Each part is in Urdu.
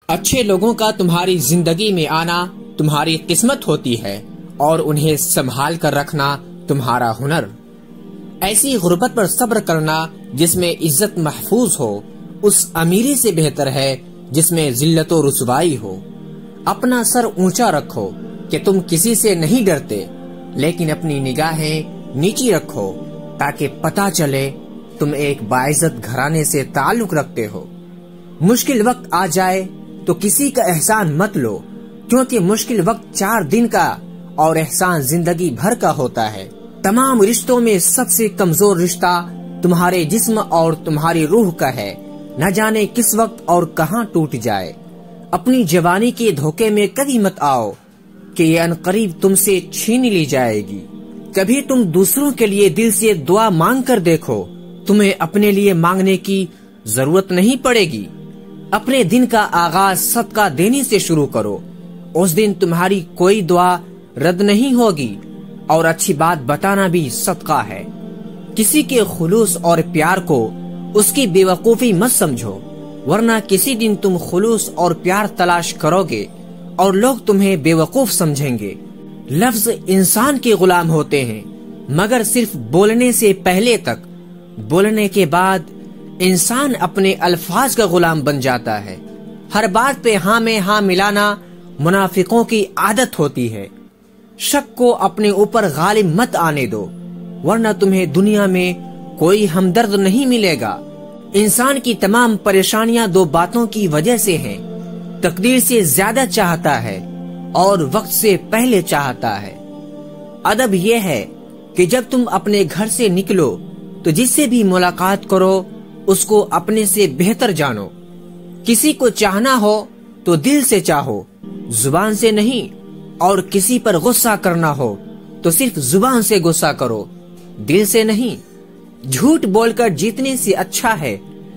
اچھے لوگوں کا تمہاری زندگی میں آنا تمہاری قسمت ہوتی ہے اور انہیں سنبھال کر رکھنا تمہارا ہنر۔ ایسی غربت پر صبر کرنا جس میں عزت محفوظ ہو اس امیری سے بہتر ہے جس میں ذلت و رسوائی ہو۔ اپنا سر اونچا رکھو کہ تم کسی سے نہیں ڈرتے، لیکن اپنی نگاہیں نیچی رکھو تاکہ پتہ چلے تم ایک باعزت گھرانے سے تعلق رکھتے ہو۔ مشکل وقت آ جائے تو کسی کا احسان مت لو، کیونکہ مشکل وقت 4 دن کا اور احسان زندگی بھر کا ہوتا ہے۔ تمام رشتوں میں سب سے کمزور رشتہ تمہارے جسم اور تمہاری روح کا ہے، نہ جانے کس وقت اور کہاں ٹوٹ جائے۔ اپنی جوانی کے دھوکے میں کبھی مت آؤ کہ یہ عنقریب تم سے چھین لی جائے گی۔ کبھی تم دوسروں کے لیے دل سے دعا مانگ کر دیکھو، تمہیں اپنے لیے مانگنے کی ضرورت نہیں پڑے گی۔ اپنے دن کا آغاز صدقہ دینے سے شروع کرو، اس دن تمہاری کوئی دعا رد نہیں ہوگی، اور اچھی بات بتانا بھی صدقہ ہے۔ کسی کے خلوص اور پیار کو اس کی بے وقوفی مت سمجھو، ورنہ کسی دن تم خلوص اور پیار تلاش کرو گے اور لوگ تمہیں بے وقوف سمجھیں گے۔ لفظ انسان کے غلام ہوتے ہیں، مگر صرف بولنے سے پہلے تک، بولنے کے بعد انسان اپنے الفاظ کا غلام بن جاتا ہے۔ ہر بات پہ ہاں میں ہاں ملانا منافقوں کی عادت ہوتی ہے۔ شک کو اپنے اوپر غالب مت آنے دو، ورنہ تمہیں دنیا میں کوئی ہمدرد نہیں ملے گا۔ انسان کی تمام پریشانیاں 2 باتوں کی وجہ سے ہیں، تقدیر سے زیادہ چاہتا ہے اور وقت سے پہلے چاہتا ہے۔ ادب یہ ہے کہ جب تم اپنے گھر سے نکلو تو جس سے بھی ملاقات کرو اس کو اپنے سے بہتر جانو۔ کسی کو چاہنا ہو تو دل سے چاہو، زبان سے نہیں، اور کسی پر غصہ کرنا ہو تو صرف زبان سے غصہ کرو، دل سے نہیں۔ جھوٹ بول کر جیتنے سے اچھا ہے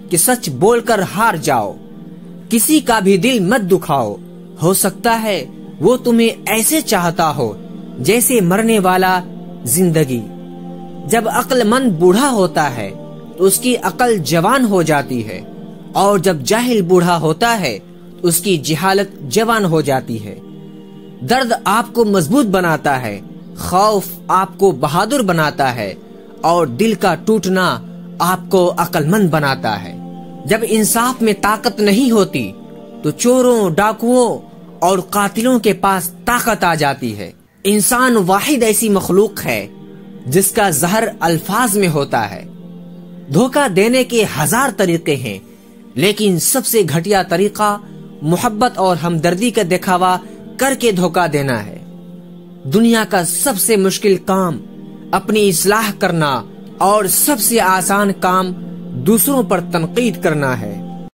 کہ سچ بول کر ہار جاؤ۔ کسی کا بھی دل مت دکھاؤ، ہو سکتا ہے وہ تمہیں ایسے چاہتا ہو جیسے مرنے والا زندگی۔ جب عقل مند بوڑھا ہوتا ہے تو اس کی عقل جوان ہو جاتی ہے، اور جب جاہل بوڑھا ہوتا ہے تو اس کی جہالت جوان ہو جاتی ہے۔ درد آپ کو مضبوط بناتا ہے، خوف آپ کو بہادر بناتا ہے، اور دل کا ٹوٹنا آپ کو عقل مند بناتا ہے۔ جب انصاف میں طاقت نہیں ہوتی تو چوروں، ڈاکوؤں اور قاتلوں کے پاس طاقت آ جاتی ہے۔ انسان واحد ایسی مخلوق ہے جس کا زہر الفاظ میں ہوتا ہے۔ دھوکہ دینے کے 1000 طریقے ہیں، لیکن سب سے گھٹیا طریقہ محبت اور ہمدردی کا دکھاوا کر کے دھوکہ دینا ہے۔ دنیا کا سب سے مشکل کام اپنی اصلاح کرنا اور سب سے آسان کام دوسروں پر تنقید کرنا ہے۔